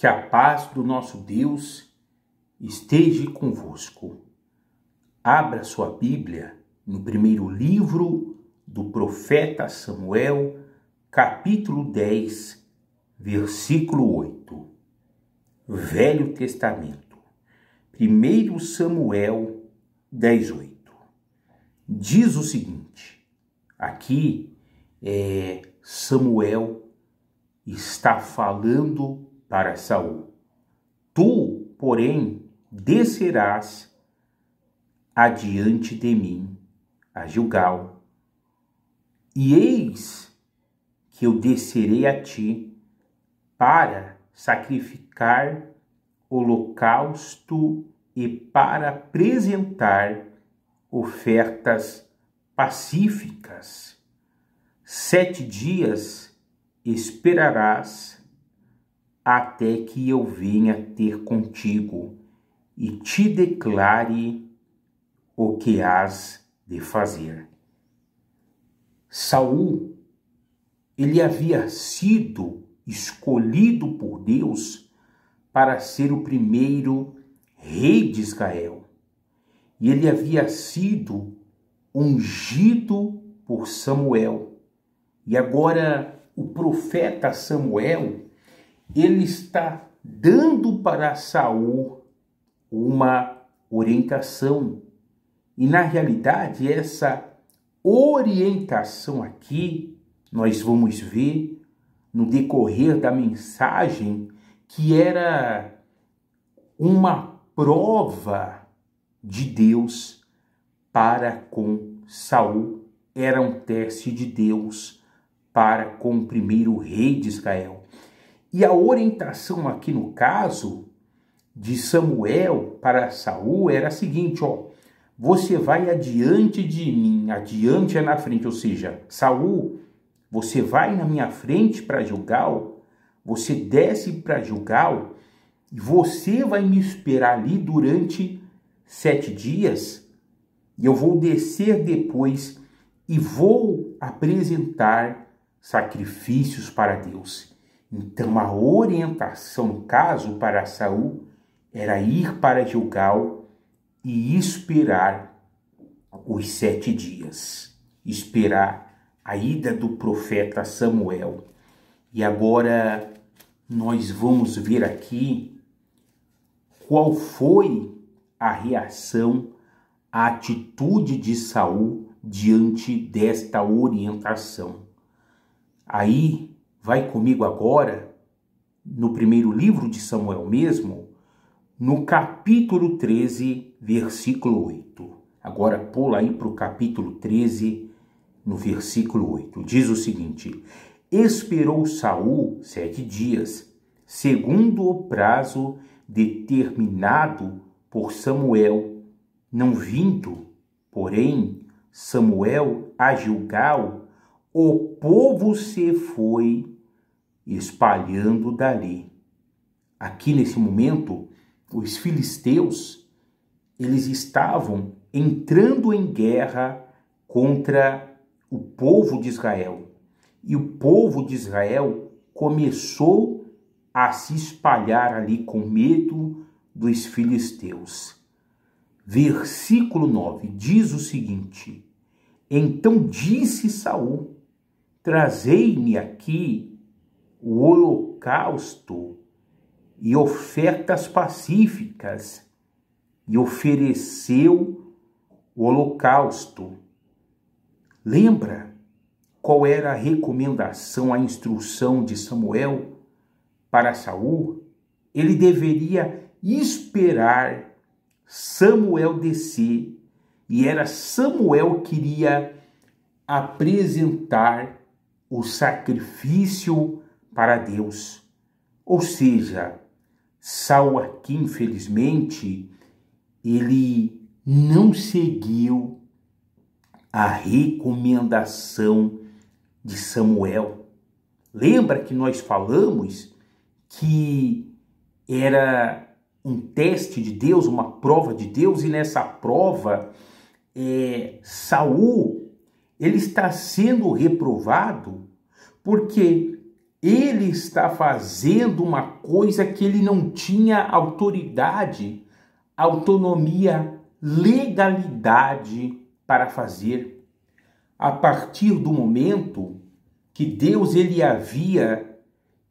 Que a paz do nosso Deus esteja convosco. Abra sua Bíblia no primeiro livro do profeta Samuel, capítulo 10, versículo 8. Velho Testamento. 1 Samuel 10, 8. Diz o seguinte, aqui Samuel está falando para Saul. Tu, porém, descerás adiante de mim a Gilgal, e eis que eu descerei a ti para sacrificar holocausto e para apresentar ofertas pacíficas. 7 dias esperarás até que eu venha ter contigo e te declare o que hás de fazer. Saul, ele havia sido escolhido por Deus para ser o primeiro rei de Israel. E ele havia sido ungido por Samuel. E agora o profeta Samuel, ele está dando para Saul uma orientação. E na realidade, essa orientação aqui, nós vamos ver no decorrer da mensagem, que era uma prova de Deus para com Saul. Era um teste de Deus para com o primeiro rei de Israel. E a orientação aqui no caso de Samuel para Saul era a seguinte, você vai adiante de mim, adiante é na frente, ou seja, Saul, você vai na minha frente para Gilgal, você desce para Gilgal e você vai me esperar ali durante 7 dias e eu vou descer depois e vou apresentar sacrifícios para Deus. Então a orientação, no caso, para Saul era ir para Gilgal e esperar os 7 dias. Esperar a ida do profeta Samuel. E agora nós vamos ver aqui qual foi a reação, a atitude de Saul diante desta orientação. Aí, vai comigo agora, no primeiro livro de Samuel mesmo, no capítulo 13, versículo 8. Agora pula aí para o capítulo 13, no versículo 8. Diz o seguinte, esperou Saul 7 dias, segundo o prazo determinado por Samuel, não vindo, porém, Samuel a Gilgal, o povo se foi espalhando dali. Aqui nesse momento, os filisteus, eles estavam entrando em guerra contra o povo de Israel. E o povo de Israel começou a se espalhar ali com medo dos filisteus. Versículo 9 diz o seguinte, então disse Saul, trazei-me aqui o holocausto e ofertas pacíficas, e ofereceu o holocausto. Lembra qual era a recomendação, a instrução de Samuel para Saul? Ele deveria esperar Samuel descer, e era Samuel que iria apresentar o sacrifício para Deus. Ou seja, Saul aqui, infelizmente, ele não seguiu a recomendação de Samuel. Lembra que nós falamos que era um teste de Deus, uma prova de Deus, e nessa prova, Saul, ele está sendo reprovado porque ele está fazendo uma coisa que ele não tinha autoridade, autonomia, legalidade para fazer. A partir do momento que Deus ele havia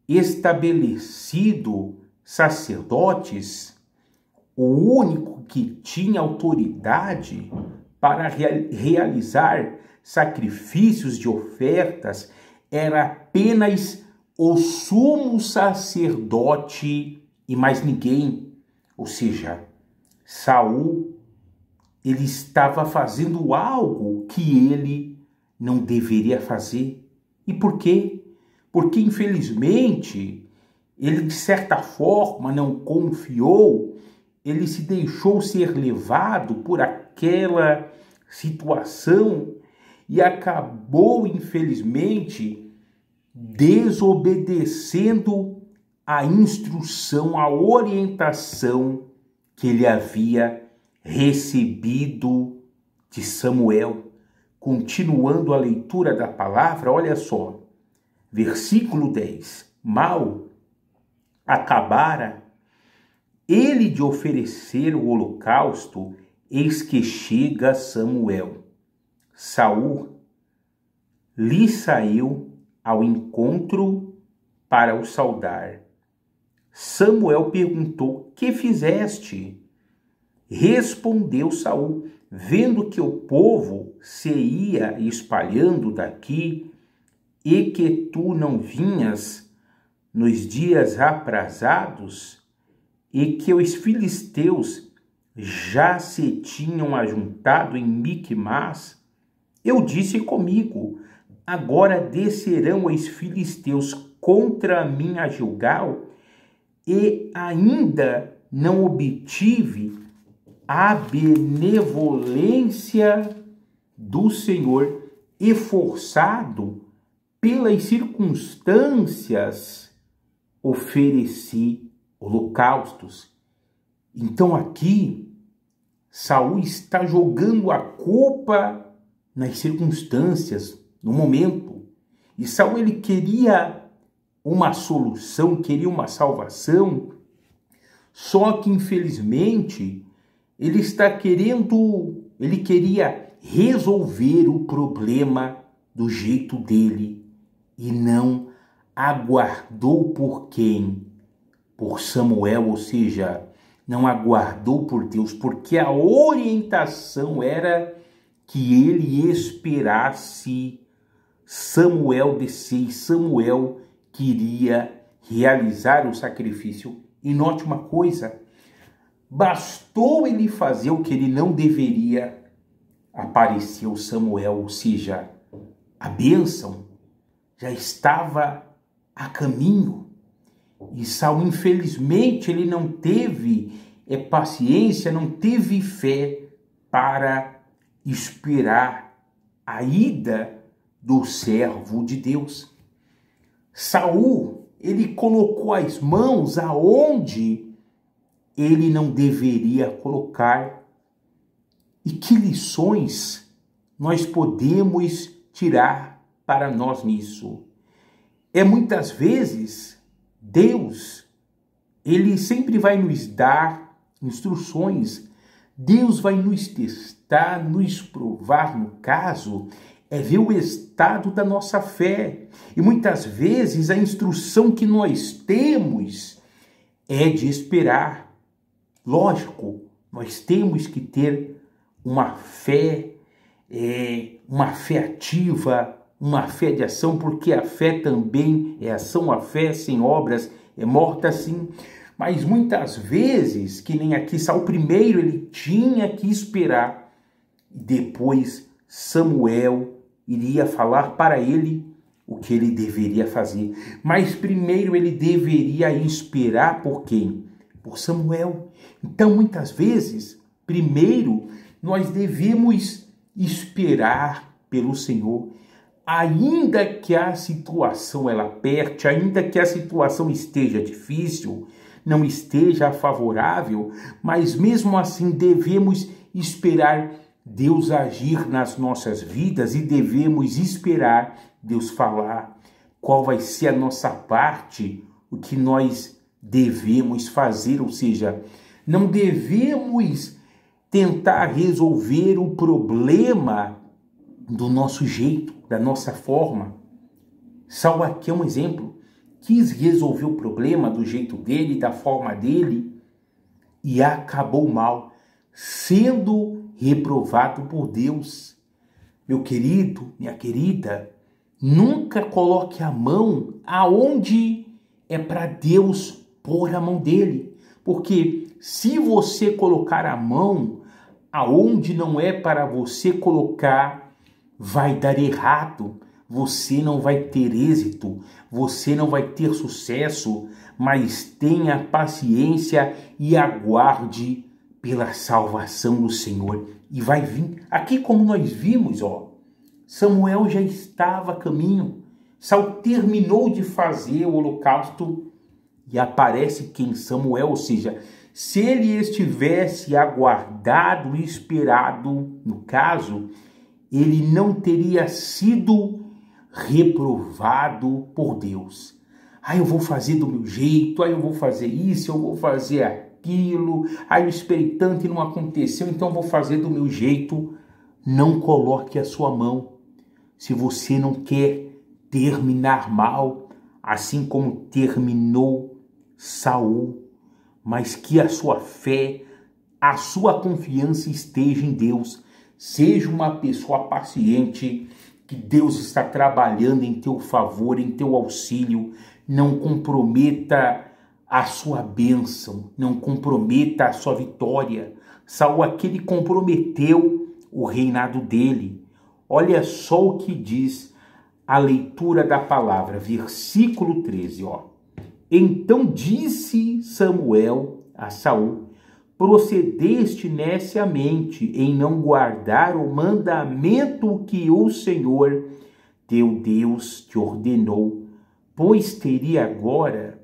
estabelecido sacerdotes, o único que tinha autoridade para realizar sacrifícios de ofertas era apenas o sumo sacerdote e mais ninguém. Ou seja, Saul, ele estava fazendo algo que ele não deveria fazer. E por quê? Porque, infelizmente, ele de certa forma não confiou, ele se deixou ser levado por aquela situação e acabou, infelizmente, desobedecendo a instrução, a orientação que ele havia recebido de Samuel. Continuando a leitura da palavra, olha só, versículo 10. Mal acabara ele de oferecer o holocausto, eis que chega Samuel. Saul lhe saiu ao encontro para o saudar. Samuel perguntou: que fizeste? Respondeu Saul: vendo que o povo se ia espalhando daqui e que tu não vinhas nos dias aprazados e que os filisteus já se tinham ajuntado em Miquimás, eu disse comigo: agora descerão os filisteus contra mim a Gilgal, e ainda não obtive a benevolência do Senhor, e forçado pelas circunstâncias, ofereci holocaustos. Então aqui, Saul está jogando a culpa nas circunstâncias, no momento. E Saul, ele queria uma solução, queria uma salvação, só que infelizmente ele queria resolver o problema do jeito dele e não aguardou por quem? Por Samuel, ou seja, não aguardou por Deus, porque a orientação era que ele esperasse Samuel descer, e Samuel queria realizar o sacrifício. E note uma coisa, bastou ele fazer o que ele não deveria, apareceu Samuel, ou seja, a bênção já estava a caminho. E Saul, infelizmente, ele não teve paciência, não teve fé para esperar a ida do servo de Deus. Saul, ele colocou as mãos aonde ele não deveria colocar. E que lições nós podemos tirar para nós nisso? Muitas vezes Deus, ele sempre vai nos dar instruções, Deus vai nos testar, nos provar, no caso, ver o estado da nossa fé. E muitas vezes a instrução que nós temos é de esperar. Lógico, nós temos que ter uma fé ativa, uma fé de ação, porque a fé também é ação, a fé sem obras é morta sim. Mas muitas vezes, que nem aqui, Saul primeiro ele tinha que esperar, depois Samuel iria falar para ele o que ele deveria fazer. Mas primeiro ele deveria esperar por quem? Por Samuel. Então, muitas vezes, primeiro nós devemos esperar pelo Senhor. Ainda que a situação ela aperte, ainda que a situação esteja difícil, não esteja favorável, mas mesmo assim devemos esperar Deus agir nas nossas vidas e devemos esperar Deus falar. qual vai ser a nossa parte, o que nós devemos fazer, ou seja, não devemos tentar resolver o problema do nosso jeito, da nossa forma. Saul aqui é um exemplo. Quis resolver o problema do jeito dele, da forma dele, e acabou mal, sendo reprovado por Deus. Meu querido, minha querida, nunca coloque a mão aonde é para Deus pôr a mão dele. Porque se você colocar a mão aonde não é para você colocar, vai dar errado. Você não vai ter êxito, você não vai ter sucesso, mas tenha paciência e aguarde pela salvação do Senhor. E vai vir, aqui como nós vimos, Samuel já estava a caminho. Saul terminou de fazer o holocausto e aparece quem? Samuel, ou seja, se ele estivesse aguardado e esperado, no caso, ele não teria sido reprovado por Deus. Eu vou fazer do meu jeito, eu vou fazer isso, eu vou fazer aquilo, eu esperei tanto e não aconteceu, então eu vou fazer do meu jeito. Não coloque a sua mão. Se você não quer terminar mal, assim como terminou Saul, mas que a sua fé, a sua confiança esteja em Deus. Seja uma pessoa paciente, que Deus está trabalhando em teu favor, em teu auxílio. Não comprometa a sua bênção, não comprometa a sua vitória. Saul aquele comprometeu o reinado dele. Olha só o que diz a leitura da palavra, versículo 13, Então disse Samuel a Saul: procedeste neciamente em não guardar o mandamento que o Senhor teu Deus te ordenou, pois teria agora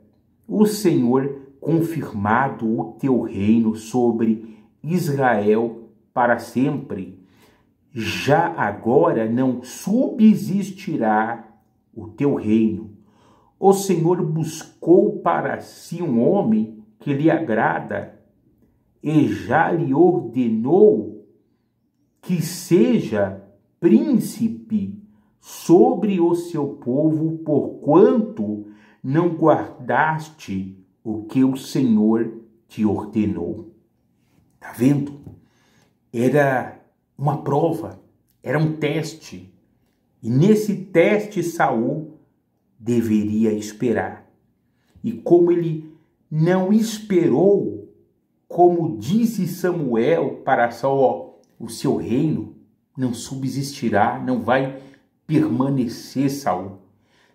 o Senhor confirmado o teu reino sobre Israel para sempre. Já agora não subsistirá o teu reino. O Senhor buscou para si um homem que lhe agrada, e já lhe ordenou que seja príncipe sobre o seu povo, porquanto não guardaste o que o Senhor te ordenou. Tá vendo? Era uma prova, era um teste. E nesse teste Saul deveria esperar. E como ele não esperou, como disse Samuel para Saul, o seu reino não subsistirá, não vai permanecer, Saul.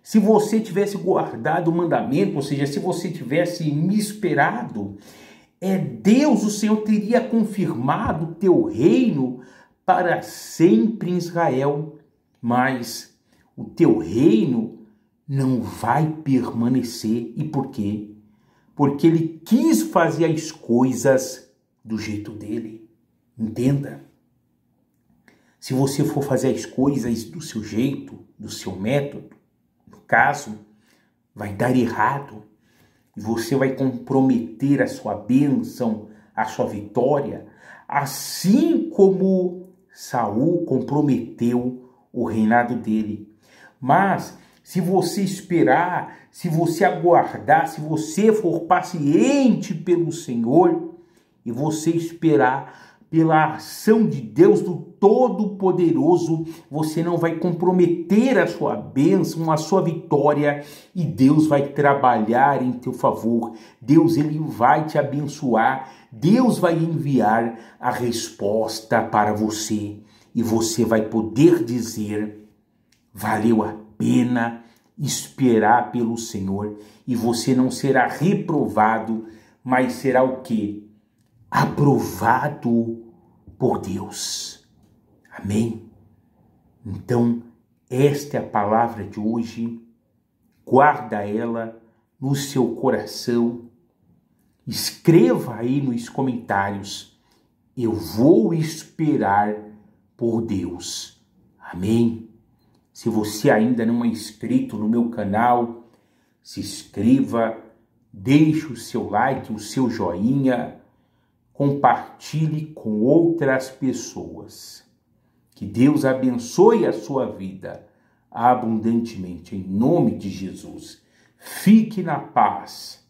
Se você tivesse guardado o mandamento, ou seja, se você tivesse me esperado, Deus, o Senhor, teria confirmado o teu reino para sempre em Israel. Mas o teu reino não vai permanecer. E por quê? Porque ele quis fazer as coisas do jeito dele. Entenda. Se você for fazer as coisas do seu jeito, do seu método, no caso, vai dar errado. E você vai comprometer a sua bênção, a sua vitória, assim como Saul comprometeu o reinado dele. Mas se você esperar, se você aguardar, se você for paciente pelo Senhor e você esperar pela ação de Deus, do Todo-Poderoso, você não vai comprometer a sua bênção, a sua vitória, e Deus vai trabalhar em teu favor. Deus, ele vai te abençoar. Deus vai enviar a resposta para você e você vai poder dizer: valeu a pena esperar pelo Senhor, e você não será reprovado, mas será o quê? Aprovado por Deus. Amém? Então, esta é a palavra de hoje. Guarda ela no seu coração. Escreva aí nos comentários: eu vou esperar por Deus. Amém? Se você ainda não é inscrito no meu canal, se inscreva, deixe o seu like, o seu joinha, compartilhe com outras pessoas. Que Deus abençoe a sua vida abundantemente, em nome de Jesus. Fique na paz.